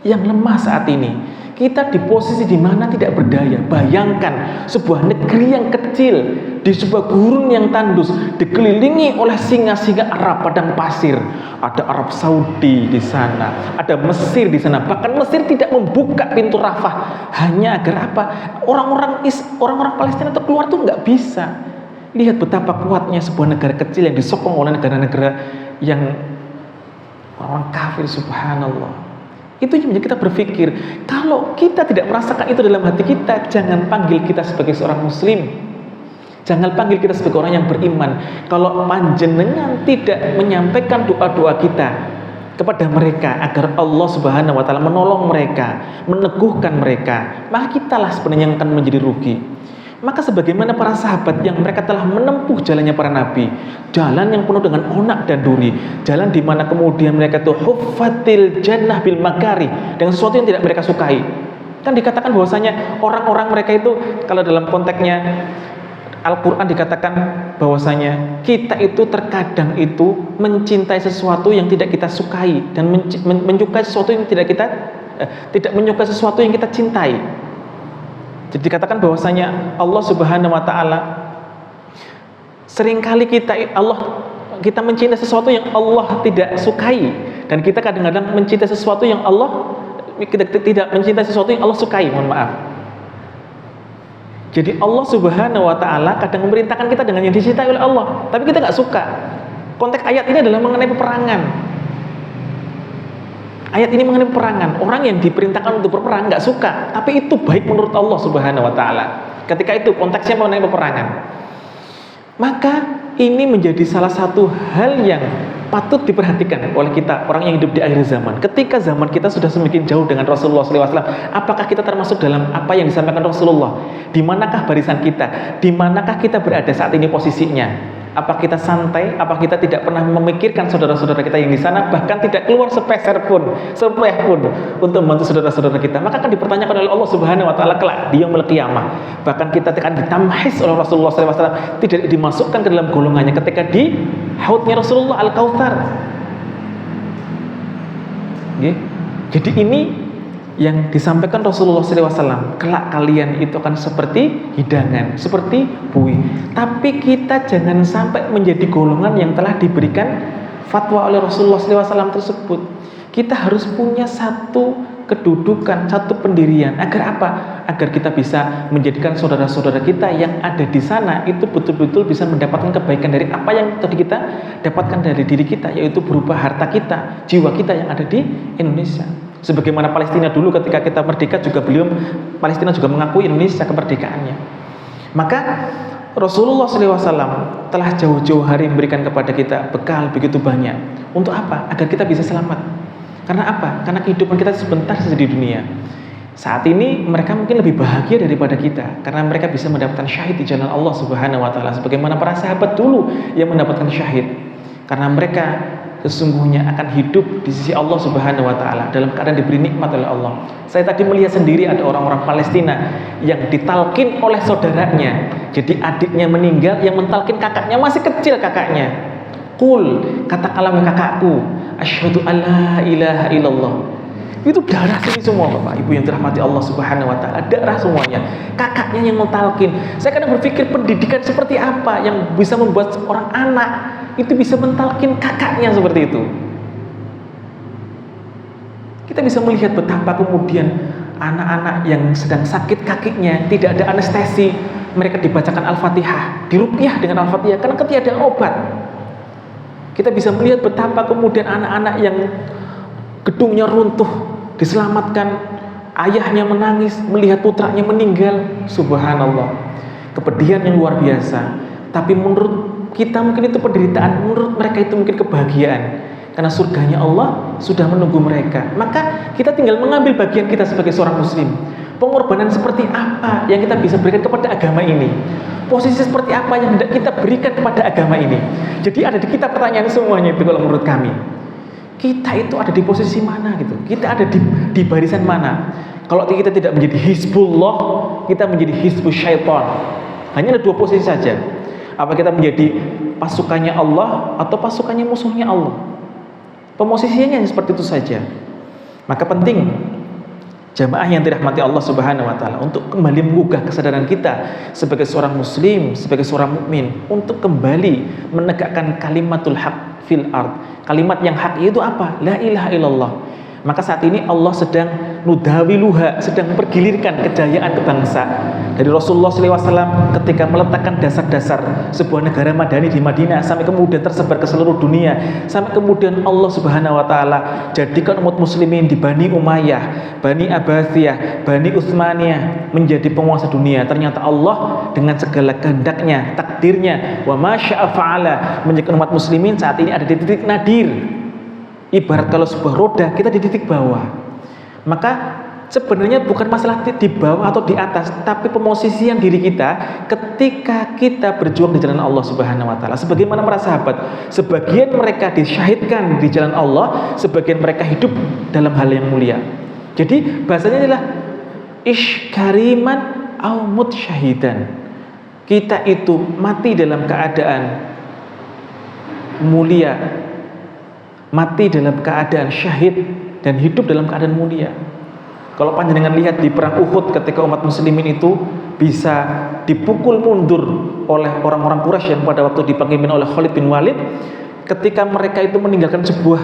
yang lemah saat ini. Kita di posisi di mana tidak berdaya. Bayangkan sebuah negeri yang kecil di sebuah gurun yang tandus, dikelilingi oleh singa-singa Arab padang pasir. Ada Arab Saudi di sana, ada Mesir di sana. Bahkan Mesir tidak membuka pintu Rafah hanya agar apa? Orang-orang Palestina itu keluar tuh nggak bisa. Lihat betapa kuatnya sebuah negara kecil yang disokong oleh negara-negara yang orang kafir, subhanallah. Itu yang menjadi kita berpikir, kalau kita tidak merasakan itu dalam hati kita, jangan panggil kita sebagai seorang muslim. Jangan panggil kita sebagai orang yang beriman. Kalau panjenengan tidak menyampaikan doa-doa kita kepada mereka agar Allah Subhanahu wa taala menolong mereka, meneguhkan mereka, maka kitalah sebenarnya yang akan menjadi rugi. Maka sebagaimana para sahabat yang mereka telah menempuh jalannya para nabi, jalan yang penuh dengan onak dan duri, jalan di mana kemudian mereka itu huffatil jannah bil makari, dengan sesuatu yang tidak mereka sukai. Kan dikatakan bahwasanya orang-orang mereka itu, kalau dalam konteksnya Al-Quran dikatakan bahwasanya kita itu terkadang itu mencintai sesuatu yang tidak kita sukai dan menyukai sesuatu yang tidak menyukai sesuatu yang kita cintai. Jadi dikatakan bahwasanya Allah Subhanahu wa taala seringkali kita mencintai sesuatu yang Allah tidak sukai, dan kita kadang-kadang mencintai sesuatu yang kita tidak mencintai sesuatu yang Allah sukai, mohon maaf. Jadi Allah Subhanahu wa taala kadang memerintahkan kita dengan yang dicintai oleh Allah, tapi kita nggak suka. Konteks ayat ini adalah mengenai peperangan. Ayat ini mengenai peperangan. Orang yang diperintahkan untuk berperang nggak suka, tapi itu baik menurut Allah Subhanahu wa taala. Ketika itu konteksnya mengenai peperangan. Maka ini menjadi salah satu hal yang patut diperhatikan oleh kita, orang yang hidup di akhir zaman. Ketika zaman kita sudah semakin jauh dengan Rasulullah SAW, apakah kita termasuk dalam apa yang disampaikan Rasulullah? Di manakah barisan kita? Di manakah kita berada saat ini posisinya? Apa kita santai? Apa kita tidak pernah memikirkan saudara-saudara kita yang di sana, bahkan tidak keluar sepeser pun untuk membantu saudara-saudara kita? Maka akan dipertanyakan oleh Allah Subhanahu wa taala kelak di yaumul qiyamah. Bahkan kita akan ditamhis oleh Rasulullah SAW, tidak dimasukkan ke dalam golongannya ketika di haudnya Rasulullah Al-Kautsar. Jadi ini yang disampaikan Rasulullah SAW, kelak kalian itu akan seperti hidangan, seperti buih. Tapi kita jangan sampai menjadi golongan yang telah diberikan fatwa oleh Rasulullah SAW tersebut. Kita harus punya satu kedudukan, satu pendirian. Agar apa? Agar kita bisa menjadikan saudara-saudara kita yang ada di sana itu betul-betul bisa mendapatkan kebaikan dari apa yang tadi kita dapatkan dari diri kita, yaitu berupa harta kita, jiwa kita yang ada di Indonesia. Sebagaimana Palestina dulu ketika kita merdeka juga Palestina juga mengakui Indonesia kemerdekaannya. Maka Rasulullah SAW telah jauh-jauh hari memberikan kepada kita bekal begitu banyak. Untuk apa? Agar kita bisa selamat. Karena apa? Karena kehidupan kita sebentar saja di dunia. Saat ini mereka mungkin lebih bahagia daripada kita, karena mereka bisa mendapatkan syahid di jalan Allah Subhanahu wa taala, sebagaimana para sahabat dulu yang mendapatkan syahid. Karena mereka sesungguhnya akan hidup di sisi Allah Subhanahu wa taala dalam keadaan diberi nikmat oleh Allah. Saya tadi melihat sendiri ada orang-orang Palestina yang ditalkin oleh saudaranya. Jadi adiknya meninggal, yang mentalkin kakaknya, masih kecil kakaknya. Qul, katakanlah kakakku, asyhadu alla ilaha illallah. Itu darah sini semua Bapak Ibu yang dirahmati Allah Subhanahu wa taala, darah semuanya. Kakaknya yang mentalkin. Saya kadang berpikir pendidikan seperti apa yang bisa membuat seorang anak itu bisa mentalkin kakaknya seperti itu. Kita bisa melihat betapa kemudian anak-anak yang sedang sakit kakinya, tidak ada anestesi, mereka dibacakan Al-Fatihah, diruqyah dengan Al-Fatihah karena ketiadaan obat. Kita bisa melihat betapa kemudian anak-anak yang gedungnya runtuh diselamatkan, ayahnya menangis melihat putranya meninggal. Subhanallah, kepedihan yang luar biasa. Tapi menurut kita mungkin itu penderitaan, menurut mereka itu mungkin kebahagiaan, karena surganya Allah sudah menunggu mereka. Maka kita tinggal mengambil bagian kita sebagai seorang muslim. Pengorbanan seperti apa yang kita bisa berikan kepada agama ini? Posisi seperti apa yang hendak kita berikan kepada agama ini? Jadi ada di kita pertanyaan semuanya itu. Kalau menurut kami, kita itu ada di posisi mana gitu? Kita ada di barisan mana? Kalau kita tidak menjadi Hizbullah, kita menjadi Hizbus Syaitan. Hanya ada dua posisi saja. Apa kita menjadi pasukannya Allah atau pasukannya musuhnya Allah? Pemosisiannya seperti itu saja. Maka penting Jamaah yang dirahmati Allah Subhanahu wa taala, untuk kembali menggugah kesadaran kita sebagai seorang muslim, sebagai seorang mukmin, untuk kembali menegakkan kalimatul haq fil ard. Kalimat yang hak itu apa? La ilaha illallah. Maka saat ini Allah sedang nudawiluha, sedang mempergilirkan kejayaan kebangsa dari Rasulullah SAW ketika meletakkan dasar-dasar sebuah negara madani di Madinah, sampai kemudian tersebar ke seluruh dunia, sampai kemudian Allah Subhanahu wa taala jadikan umat muslimin di Bani Umayyah, Bani Abbasiyah, Bani Utsmaniyah menjadi penguasa dunia. Ternyata Allah dengan segala kehendaknya, takdirnya, wa masya'a fa'ala, menjadikan umat muslimin saat ini ada di titik nadir. Ibarat kalau sebuah roda, kita di titik bawah. Maka sebenarnya bukan masalah di bawah atau di atas, tapi pemosisian diri kita ketika kita berjuang di jalan Allah Subhanahu wa taala. Sebagaimana para sahabat, sebagian mereka disyahidkan di jalan Allah, sebagian mereka hidup dalam hal yang mulia. Jadi bahasanya adalah ish kariman au mut syahidan. Kita itu mati dalam keadaan mulia, mati dalam keadaan syahid, dan hidup dalam keadaan mulia. Kalau panjenengan lihat di perang Uhud, ketika umat muslimin itu bisa dipukul mundur oleh orang-orang Quraisy yang pada waktu dipimpin oleh Khalid bin Walid, ketika mereka itu meninggalkan sebuah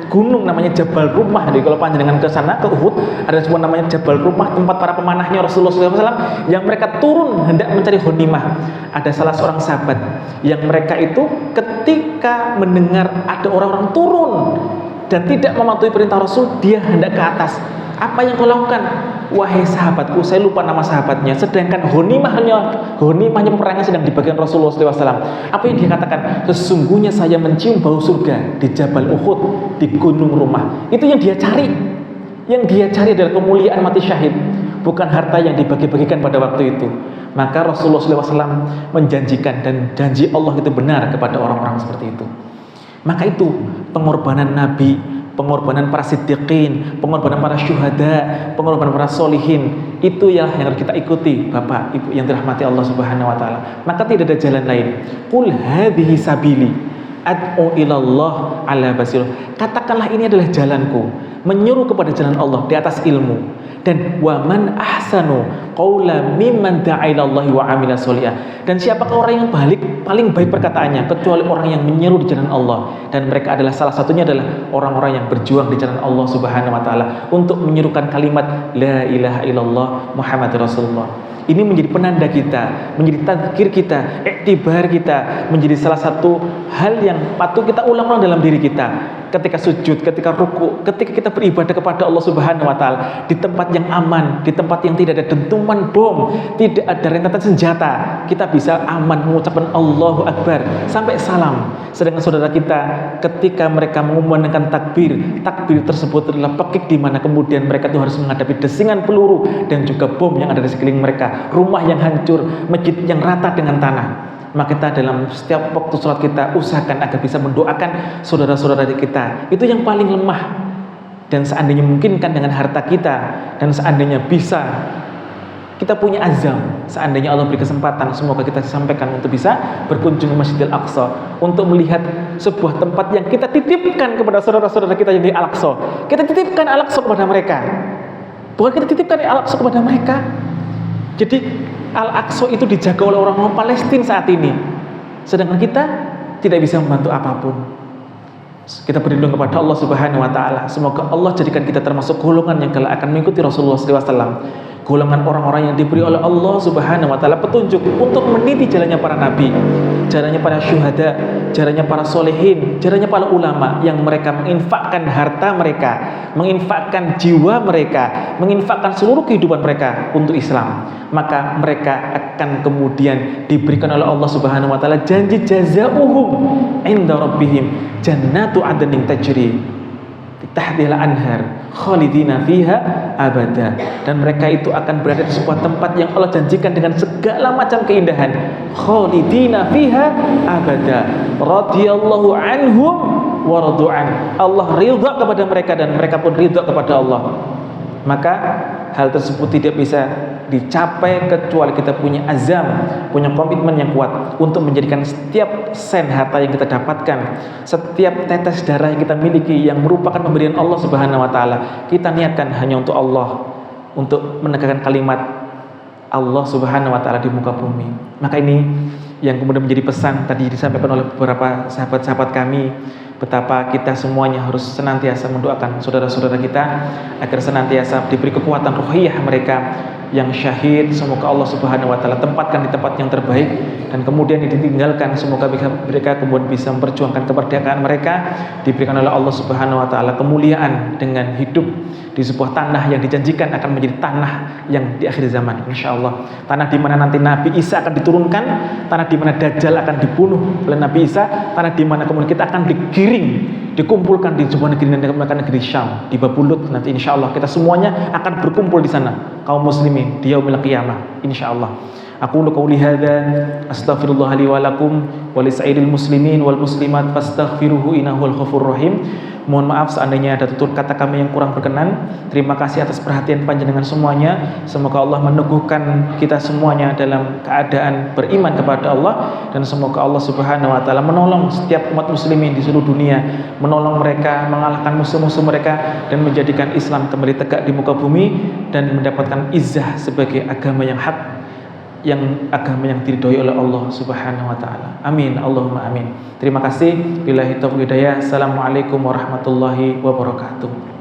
gunung namanya Jabal Rumah. Jadi kalau panjenengan ke sana, ke Uhud, ada sebuah namanya Jabal Rumah, tempat para pemanahnya Rasulullah SAW, yang mereka turun hendak mencari ghanimah. Ada salah seorang sahabat yang mereka itu ketika mendengar ada orang-orang turun dan tidak mematuhi perintah Rasul, dia hendak ke atas. Apa yang kau lakukan? Wahai sahabatku, saya lupa nama sahabatnya, sedangkan ghanimahnya peperangan sedang dibagikan Rasulullah SAW. Apa yang dia katakan? Sesungguhnya saya mencium bau surga di Jabal Uhud, di Gunung Rumah. Itu yang dia cari. Yang dia cari adalah kemuliaan mati syahid, bukan harta yang dibagi-bagikan pada waktu itu. Maka Rasulullah SAW menjanjikan, dan janji Allah itu benar kepada orang-orang seperti itu. Maka itu pengorbanan Nabi, pengorbanan para siddiqin, pengorbanan para syuhada, pengorbanan para solihin, itu yang harus kita ikuti, Bapak Ibu yang dirahmati Allah Subhanahu wa taala. Maka tidak ada jalan lain. Qul hadhihi sabili ad'u ilallah ala basirah. Katakanlah ini adalah jalanku, menyuruh kepada jalan Allah di atas ilmu. Dan wa man ahsanu qawla mimman da'a ilallahi wa amila sholihan. Dan siapakah orang yang paling baik perkataannya kecuali orang yang menyeru di jalan Allah, dan mereka adalah salah satunya adalah orang-orang yang berjuang di jalan Allah Subhanahu wa taala untuk menyerukan kalimat la ilaha illallah Muhammadur Rasulullah. Ini menjadi penanda kita, menjadi tadzkir kita, iktibar kita, menjadi salah satu hal yang patut kita ulang-ulang dalam diri kita. Ketika sujud, ketika ruku, ketika kita beribadah kepada Allah Subhanahu wa taala di tempat yang aman, di tempat yang tidak ada dentuman bom, tidak ada rentetan senjata, kita bisa aman mengucapkan Allahu Akbar sampai salam. Sedangkan saudara kita ketika mereka mengumandangkan takbir tersebut adalah pekik di mana kemudian mereka itu harus menghadapi desingan peluru dan juga bom yang ada di sekeliling mereka, rumah yang hancur, masjid yang rata dengan tanah. Maka kita dalam setiap waktu sholat kita usahakan agar bisa mendoakan saudara-saudara kita itu yang paling lemah, dan seandainya memungkinkan dengan harta kita, dan seandainya bisa kita punya azam, seandainya Allah beri kesempatan, semoga kita disampaikan untuk bisa berkunjung ke Masjidil Aqsa, untuk melihat sebuah tempat yang kita titipkan kepada saudara-saudara kita yang di Al-Aqsa. Kita titipkan Al-Aqsa kepada mereka, bukan kita titipkan Al-Aqsa kepada mereka. Jadi Al-Aqsa itu dijaga oleh orang-orang Palestina saat ini, sedangkan kita tidak bisa membantu apapun. Kita berlindung kepada Allah Subhanahu wa taala. Semoga Allah jadikan kita termasuk golongan yang kelak akan mengikuti Rasulullah SAW, golongan orang-orang yang diberi oleh Allah Subhanahu wa taala petunjuk untuk meniti jalannya para nabi, jalannya para syuhada, jalannya para solehin, jalannya para ulama yang mereka menginfakkan harta mereka, menginfakkan jiwa mereka, menginfakkan seluruh kehidupan mereka untuk Islam. Maka mereka akan kemudian diberikan oleh Allah Subhanahu wa taala janji jazauhum inda rabbihim jannatu adnin tajri tahtihal anhar khalidina fiha abada. Dan mereka itu akan berada di sebuah tempat yang Allah janjikan dengan segala macam keindahan, khalidina fiha abada, radhiyallahu anhum wa radu'an. Allah ridha kepada mereka dan mereka pun ridha kepada Allah. Maka hal tersebut tidak bisa dicapai kecuali kita punya azam, punya komitmen yang kuat untuk menjadikan setiap sen harta yang kita dapatkan, setiap tetes darah yang kita miliki yang merupakan pemberian Allah Subhanahu wa taala, kita niatkan hanya untuk Allah, untuk menegakkan kalimat Allah Subhanahu wa taala di muka bumi. Maka ini yang kemudian menjadi pesan tadi disampaikan oleh beberapa sahabat-sahabat kami, betapa kita semuanya harus senantiasa mendoakan saudara-saudara kita agar senantiasa diberi kekuatan ruhiyah mereka yang syahid. Semoga Allah Subhanahu wa taala tempatkan di tempat yang terbaik, dan kemudian ditinggalkan semoga mereka kemudian bisa memperjuangkan kemerdekaan mereka, diberikan oleh Allah Subhanahu wa taala kemuliaan dengan hidup di sebuah tanah yang dijanjikan akan menjadi tanah yang di akhir zaman, insyaallah. Tanah di mana nanti Nabi Isa akan diturunkan, tanah di mana Dajjal akan dibunuh oleh Nabi Isa, tanah di mana kemudian kita akan digiring, dikumpulkan di sebuah negeri negeri Syam, di Babulut nanti insyaallah. Kita semuanya akan berkumpul di sana, kaum muslimin di yaumil qiyamah insyaallah. Aku qouli hadza astaghfirullah li wa lakum wa lisa'iril muslimin wal muslimat fastaghfiruhu innahu ghafurur rahim. Mohon maaf seandainya ada tutur kata kami yang kurang berkenan. Terima kasih atas perhatian panjenengan semuanya. Semoga Allah meneguhkan kita semuanya dalam keadaan beriman kepada Allah, dan semoga Allah Subhanahu wa taala menolong setiap umat muslimin di seluruh dunia, menolong mereka mengalahkan musuh-musuh mereka dan menjadikan Islam kembali tegak di muka bumi dan mendapatkan izzah sebagai agama yang hak, agama yang diridhoi oleh Allah Subhanahu wa taala. Amin, Allahumma amin. Terima kasih. Billahi taufiq hidayah. Assalamualaikum warahmatullahi wabarakatuh.